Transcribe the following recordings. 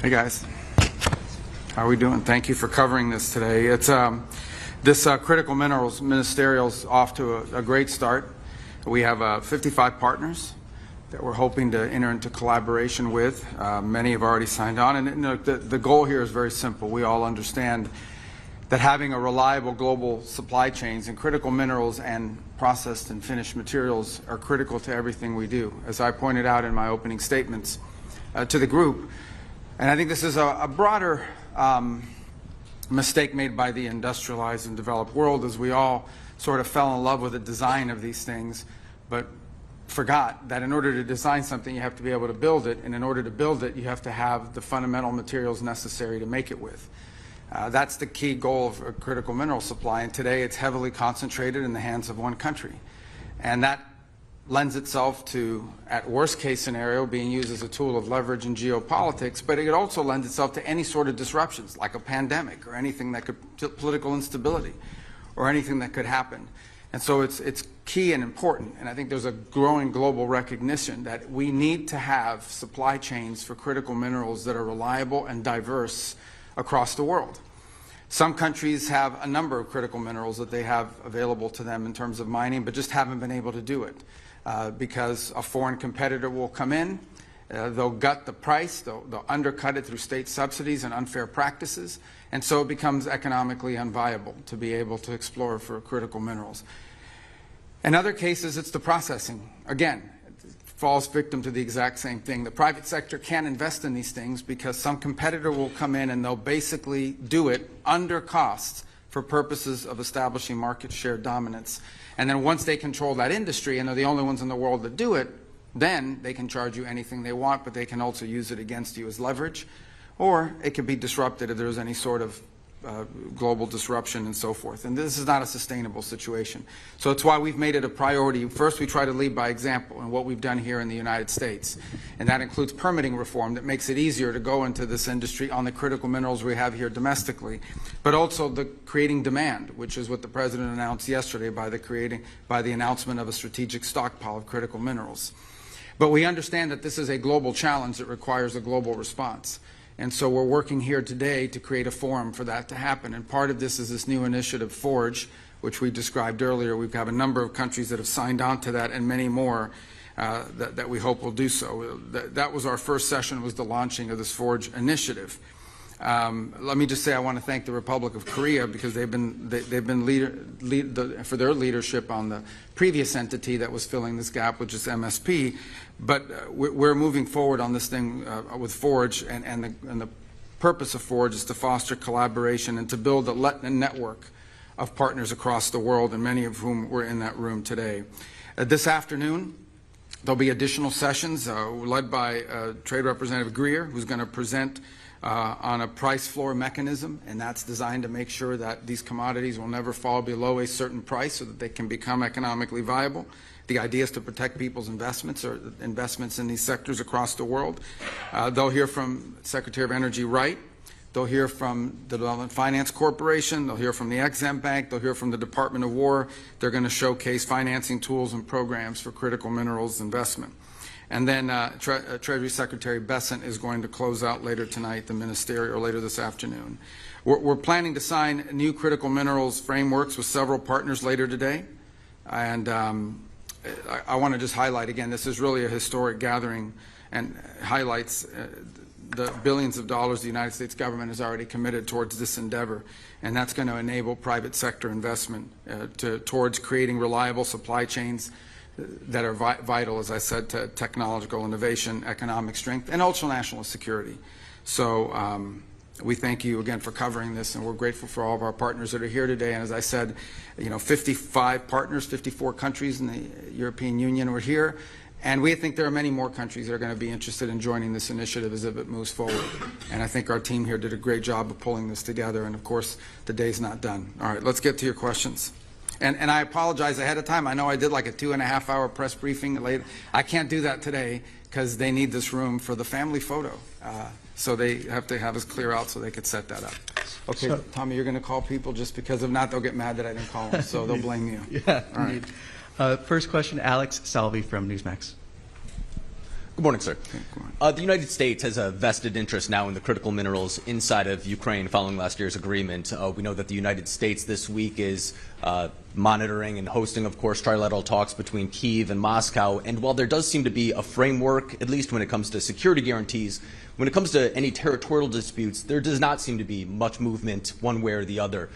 Hey guys, how are we doing? Thank you for covering this today. It's this critical minerals ministerial's off to a great start. We have 55 partners that we're hoping to enter into collaboration with. Many have already signed on, and the goal here is very simple. We all understand that having a reliable global supply chains in critical minerals and processed and finished materials are critical to everything we do. As I pointed out in my opening statements to the group, and I think this is a broader mistake made by the industrialized and developed world, as we all sort of fell in love with the design of these things, but forgot that in order to design something, you have to be able to build it, and in order to build it, you have to have the fundamental materials necessary to make it with. That's the key goal of a critical mineral supply, and today it's heavily concentrated in the hands of one country. And that lends itself to, at worst case scenario, being used as a tool of leverage in geopolitics, but it also lends itself to any sort of disruptions, like a pandemic or anything that could, political instability, or anything that could happen. And so it's key and important, and I think there's a growing global recognition that we need to have supply chains for critical minerals that are reliable and diverse across the world. Some countries have a number of critical minerals that they have available to them in terms of mining, but just haven't been able to do it because a foreign competitor will come in, they'll gut the price, they'll undercut it through state subsidies and unfair practices, and so it becomes economically unviable to be able to explore for critical minerals. In other cases, it's the processing. Again, falls victim to the exact same thing. The private sector can't invest in these things because some competitor will come in and they'll basically do it under cost for purposes of establishing market share dominance. And then once they control that industry and they're the only ones in the world that do it, then they can charge you anything they want, but they can also use it against you as leverage, or it can be disrupted if there's any sort of global disruption and so forth. And this is not a sustainable situation. So it's why we've made it a priority. First, we try to lead by example in what we've done here in the United States. And that includes permitting reform that makes it easier to go into this industry on the critical minerals we have here domestically, but also the creating demand, which is what the President announced yesterday by the announcement of a strategic stockpile of critical minerals. But we understand that this is a global challenge that requires a global response. And so we're working here today to create a forum for that to happen. And part of this is this new initiative, Forge, which we described earlier. We have a number of countries that have signed on to that and many more that we hope will do so. That was our first session, was the launching of this Forge initiative. Let me just say I want to thank the Republic of Korea because they've been for their leadership on the previous entity that was filling this gap, which is MSP. But we're moving forward on this thing with Forge, and the purpose of Forge is to foster collaboration and to build a network of partners across the world, and many of whom were in that room today. This afternoon, there'll be additional sessions led by Trade Representative Greer, who's going to present on a price floor mechanism, and that's designed to make sure that these commodities will never fall below a certain price so that they can become economically viable. The idea is to protect people's investments or investments in these sectors across the world. They'll hear from Secretary of Energy Wright. They'll hear from the Development Finance Corporation. They'll hear from the Ex-Im Bank. They'll hear from the Department of War. They're going to showcase financing tools and programs for critical minerals investment. And then Treasury Secretary Bessent is going to close out later tonight, the ministerial, or later this afternoon. We're planning to sign new critical minerals frameworks with several partners later today. And I want to just highlight again, this is really a historic gathering and highlights the billions of dollars the United States government has already committed towards this endeavor. And that's going to enable private sector investment towards creating reliable supply chains that are vital, as I said, to technological innovation, economic strength, and also national security. So we thank you again for covering this, and we're grateful for all of our partners that are here today. And as I said, 55 partners, 54 countries in the European Union are here, and we think there are many more countries that are going to be interested in joining this initiative as it moves forward. And I think our team here did a great job of pulling this together, and of course, the day's not done. All right, let's get to your questions. And I apologize ahead of time. I know I did like a 2.5-hour press briefing late. I can't do that today because they need this room for the family photo. So they have to have us clear out so they could set that up. Okay, so, Tommy, you're going to call people just because if not, they'll get mad that I didn't call them. So they'll blame you. Yeah, all right. First question, Alex Salvi from Newsmax. Good morning, sir. The United States has a vested interest now in the critical minerals inside of Ukraine following last year's agreement. We know that the United States this week is monitoring and hosting, of course, trilateral talks between Kyiv and Moscow. And while there does seem to be a framework, at least when it comes to security guarantees, when it comes to any territorial disputes, there does not seem to be much movement one way or the other.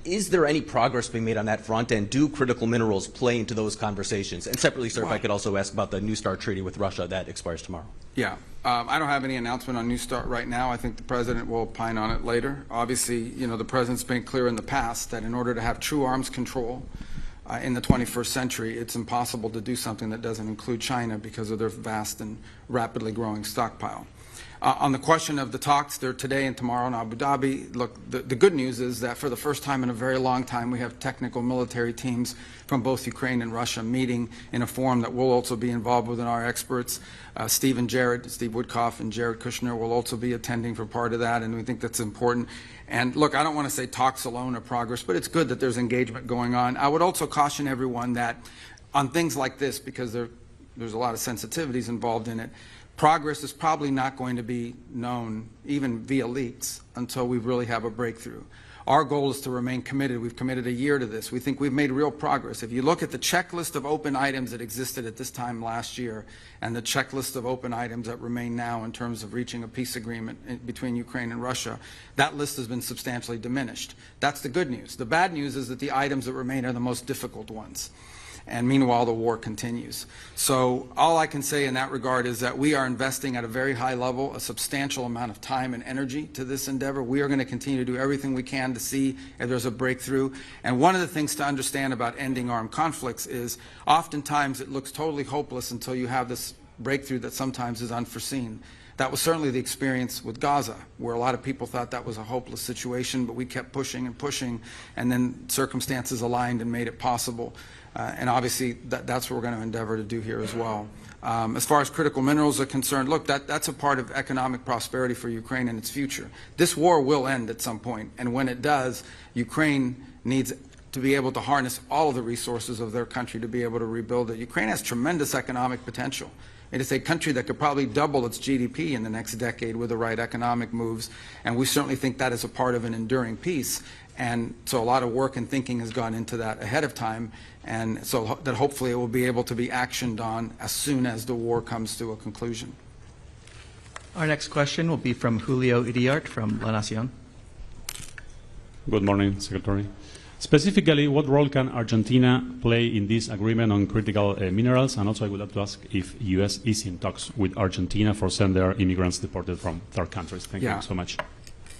Is there any progress being made on that front, and do critical minerals play into those conversations? And separately, sir, if I could also ask about the New START treaty with Russia that expires tomorrow. Yeah. I don't have any announcement on New START right now. I think the President will opine on it later. Obviously, you know, the President's been clear in the past that in order to have true arms control in the 21st century, it's impossible to do something that doesn't include China because of their vast and rapidly growing stockpile. On the question of the talks, they're today and tomorrow in Abu Dhabi. Look, the good news is that for the first time in a very long time, we have technical military teams from both Ukraine and Russia meeting in a forum that we'll also be involved with, and our experts, Steve Woodcock and Jared Kushner will also be attending for part of that, and we think that's important. And look, I don't want to say talks alone are progress, but it's good that there's engagement going on. I would also caution everyone that on things like this, because there's a lot of sensitivities involved in it, progress is probably not going to be known, even via leaks, until we really have a breakthrough. Our goal is to remain committed. We've committed a year to this. We think we've made real progress. If you look at the checklist of open items that existed at this time last year and the checklist of open items that remain now in terms of reaching a peace agreement between Ukraine and Russia, that list has been substantially diminished. That's the good news. The bad news is that the items that remain are the most difficult ones. And meanwhile, the war continues. So all I can say in that regard is that we are investing at a very high level a substantial amount of time and energy to this endeavor. We are going to continue to do everything we can to see if there's a breakthrough. And one of the things to understand about ending armed conflicts is oftentimes it looks totally hopeless until you have this breakthrough that sometimes is unforeseen. That was certainly the experience with Gaza, where a lot of people thought that was a hopeless situation, but we kept pushing and pushing, and then circumstances aligned and made it possible. And obviously, that's what we're going to endeavor to do here as well. As far as critical minerals are concerned, look, that's a part of economic prosperity for Ukraine and its future. This war will end at some point, and when it does, Ukraine needs to be able to harness all of the resources of their country to be able to rebuild it. Ukraine has tremendous economic potential. It is a country that could probably double its GDP in the next decade with the right economic moves, and we certainly think that is a part of an enduring peace. And so a lot of work and thinking has gone into that ahead of time, and so that hopefully it will be able to be actioned on as soon as the war comes to a conclusion. Our next question will be from Julio Iriart from La Nación. Good morning, Secretary. Specifically, what role can Argentina play in this agreement on critical minerals? And also I would like to ask if U.S. is in talks with Argentina for send their immigrants deported from third countries. Thank you so much.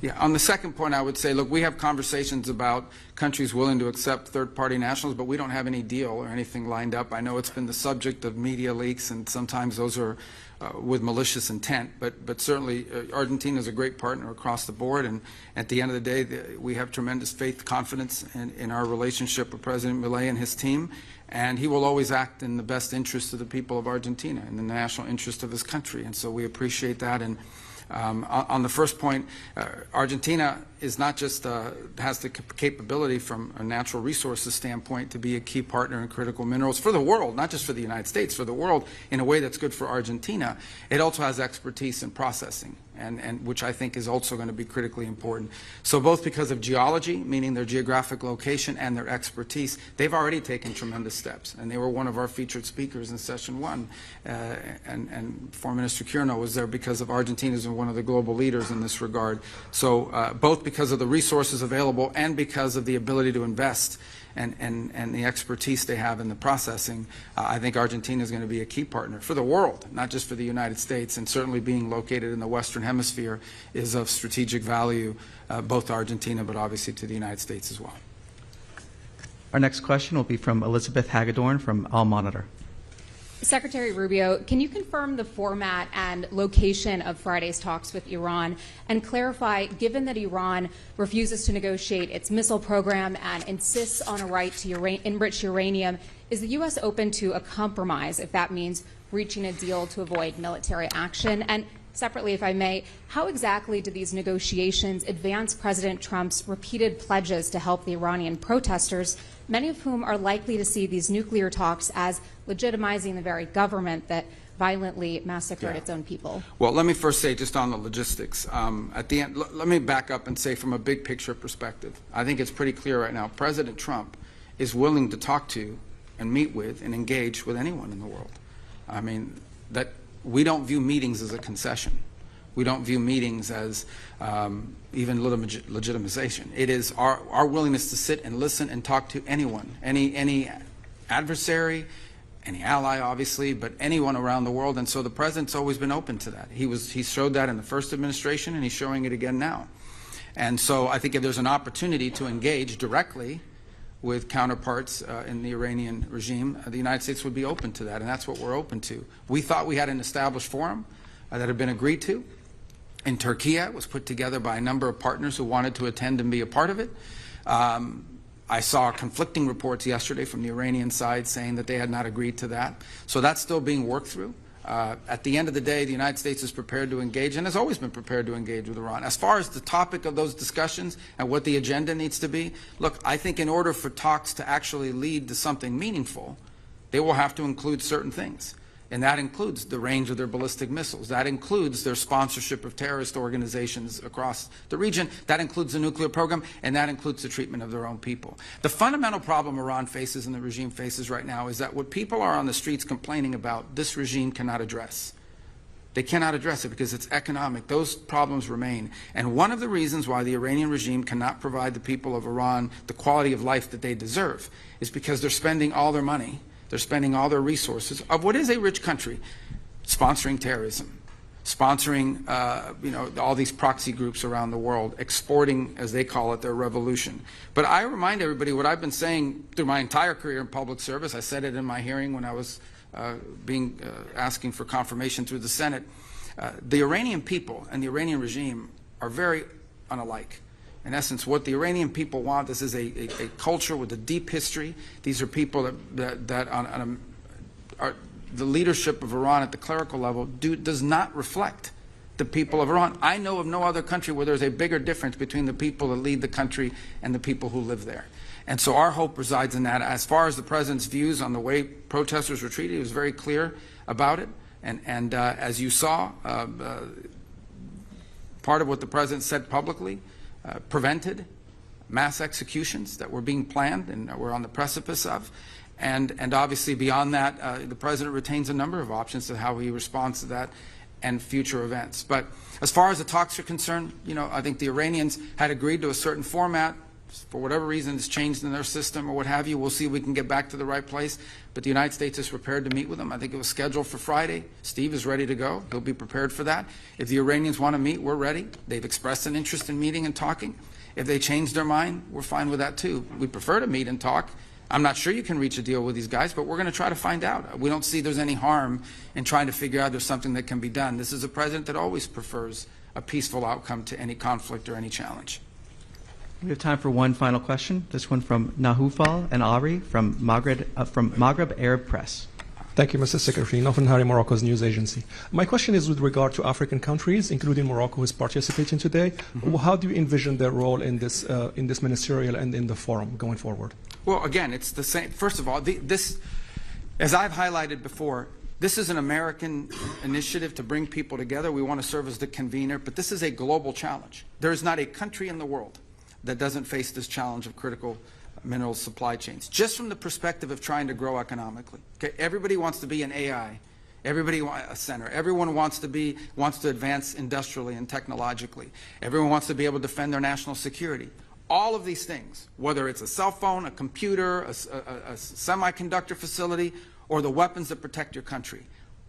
Yeah, on the second point, I would say, look, we have conversations about countries willing to accept third-party nationals, but we don't have any deal or anything lined up. I know it's been the subject of media leaks, and sometimes those are with malicious intent, but certainly Argentina is a great partner across the board, and at the end of the day, we have tremendous faith, confidence in our relationship with President Milei and his team, and he will always act in the best interest of the people of Argentina, in the national interest of his country, and so we appreciate that. And on the first point, Argentina is not just has the capability from a natural resources standpoint to be a key partner in critical minerals for the world, not just for the United States, for the world in a way that's good for Argentina. It also has expertise in processing, and which I think is also going to be critically important. So both because of geology, meaning their geographic location, and their expertise, they've already taken tremendous steps, and they were one of our featured speakers in session one, and Foreign Minister Quirino was there because of Argentina's one of the global leaders in this regard. So both because of the resources available and because of the ability to invest and the expertise they have in the processing, I think Argentina is going to be a key partner for the world, not just for the United States, and certainly being located in the Western Hemisphere is of strategic value, both to Argentina but obviously to the United States as well. Our next question will be from Elizabeth Hagedorn from Al Monitor. Secretary Rubio, can you confirm the format and location of Friday's talks with Iran and clarify, given that Iran refuses to negotiate its missile program and insists on a right to enrich uranium, is the U.S. open to a compromise if that means reaching a deal to avoid military action? And separately, if I may, how exactly do these negotiations advance President Trump's repeated pledges to help the Iranian protesters, many of whom are likely to see these nuclear talks as legitimizing the very government that violently massacred its own people? Well, let me first say just on the logistics. At the end, let me back up and say from a big picture perspective, I think it's pretty clear right now, President Trump is willing to talk to and meet with and engage with anyone in the world. I mean, that we don't view meetings as a concession. We don't view meetings as even legitimization. It is our willingness to sit and listen and talk to anyone, any adversary, any ally, obviously, but anyone around the world. And so the president's always been open to that. He showed that in the first administration, and he's showing it again now. And so I think if there's an opportunity to engage directly with counterparts in the Iranian regime, the United States would be open to that, and that's what we're open to. We thought we had an established forum that had been agreed to. In Turkey, it was put together by a number of partners who wanted to attend and be a part of it. I saw conflicting reports yesterday from the Iranian side saying that they had not agreed to that. So that's still being worked through. At the end of the day, the United States is prepared to engage and has always been prepared to engage with Iran. As far as the topic of those discussions and what the agenda needs to be, look, I think in order for talks to actually lead to something meaningful, they will have to include certain things. And that includes the range of their ballistic missiles. That includes their sponsorship of terrorist organizations across the region. That includes the nuclear program, and that includes the treatment of their own people. The fundamental problem Iran faces and the regime faces right now is that what people are on the streets complaining about, this regime cannot address. They cannot address it because it's economic. Those problems remain. And one of the reasons why the Iranian regime cannot provide the people of Iran the quality of life that they deserve is because they're spending all their money, they're spending all their resources of what is a rich country sponsoring terrorism, sponsoring all these proxy groups around the world, exporting, as they call it, their revolution. But I remind everybody what I've been saying through my entire career in public service. I said it in my hearing when I was asking for confirmation through the Senate. The Iranian people and the Iranian regime are very unalike. In essence, what the Iranian people want, this is a culture with a deep history. These are people that are the leadership of Iran at the clerical level does not reflect the people of Iran. I know of no other country where there's a bigger difference between the people that lead the country and the people who live there. And so our hope resides in that. As far as the president's views on the way protesters were treated, he was very clear about it. And as you saw, part of what the president said publicly prevented mass executions that were being planned and that we're on the precipice of. And obviously beyond that, the president retains a number of options to how he responds to that and future events. But as far as the talks are concerned, I think the Iranians had agreed to a certain format. For whatever reason, it's changed in their system or what have you. We'll see if we can get back to the right place. But the United States is prepared to meet with them. I think it was scheduled for Friday. Steve is ready to go. He'll be prepared for that. If the Iranians want to meet, we're ready. They've expressed an interest in meeting and talking. If they change their mind, we're fine with that too. We prefer to meet and talk. I'm not sure you can reach a deal with these guys, but we're going to try to find out. We don't see there's any harm in trying to figure out there's something that can be done. This is a president that always prefers a peaceful outcome to any conflict or any challenge. We have time for one final question. This one from Nahoufal and Ari from Maghreb Arab Press. Thank you, Mr. Secretary. Nofan Hari, Morocco's news agency. My question is with regard to African countries, including Morocco, who is participating today. Mm-hmm. How do you envision their role in this ministerial and in the forum going forward? Well, again, it's the same. First of all, this, as I've highlighted before, this is an American initiative to bring people together. We want to serve as the convener, but this is a global challenge. There is not a country in the world that doesn't face this challenge of critical mineral supply chains, just from the perspective of trying to grow economically. Okay, everybody wants to be an AI, everybody wants a center, everyone wants to advance industrially and technologically, everyone wants to be able to defend their national security. All of these things, whether it's a cell phone, a computer, a semiconductor facility, or the weapons that protect your country,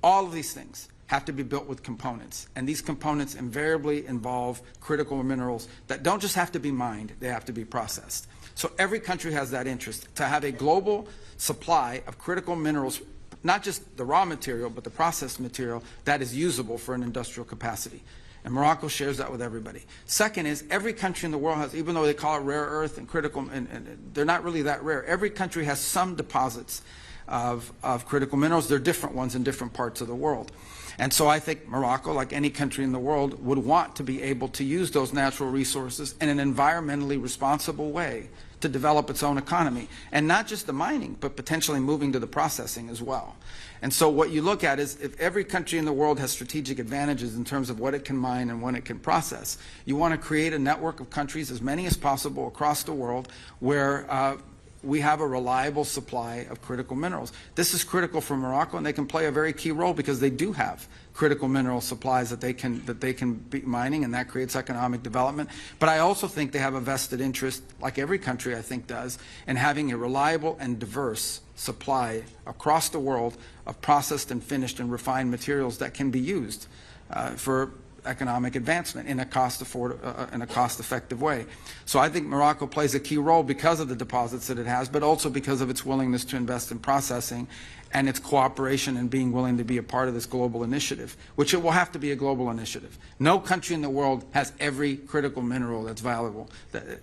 all of these things have to be built with components. And these components invariably involve critical minerals that don't just have to be mined, they have to be processed. So every country has that interest, to have a global supply of critical minerals, not just the raw material, but the processed material that is usable for an industrial capacity. And Morocco shares that with everybody. Second is, every country in the world has, even though they call it rare earth and critical, and they're not really that rare, every country has some deposits of critical minerals. They're different ones in different parts of the world. And so I think Morocco, like any country in the world, would want to be able to use those natural resources in an environmentally responsible way to develop its own economy. And not just the mining, but potentially moving to the processing as well. And so what you look at is if every country in the world has strategic advantages in terms of what it can mine and when it can process, you want to create a network of countries, as many as possible across the world, where we have a reliable supply of critical minerals. This is critical for Morocco, and they can play a very key role because they do have critical mineral supplies that they can be mining, and that creates economic development. But I also think they have a vested interest, like every country I think does, in having a reliable and diverse supply across the world of processed and finished and refined materials that can be used for economic advancement in a cost-effective way. So I think Morocco plays a key role because of the deposits that it has, but also because of its willingness to invest in processing and its cooperation and being willing to be a part of this global initiative, which it will have to be a global initiative. No country in the world has every critical mineral that's valuable,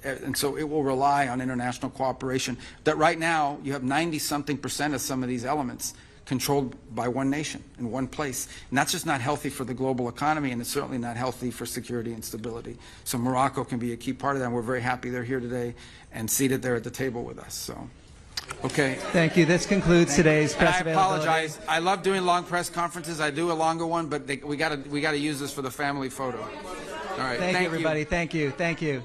and so it will rely on international cooperation. That right now you have 90-something% of some of these elements controlled by one nation in one place. And that's just not healthy for the global economy, and it's certainly not healthy for security and stability. So Morocco can be a key part of that, and we're very happy they're here today and seated there at the table with us. So, okay. Thank you. This concludes today's And I press availability. apologize. I love doing long press conferences. I do a longer one, but we got to use this for the family photo. All right. Thank you, everybody. Thank you. Thank you.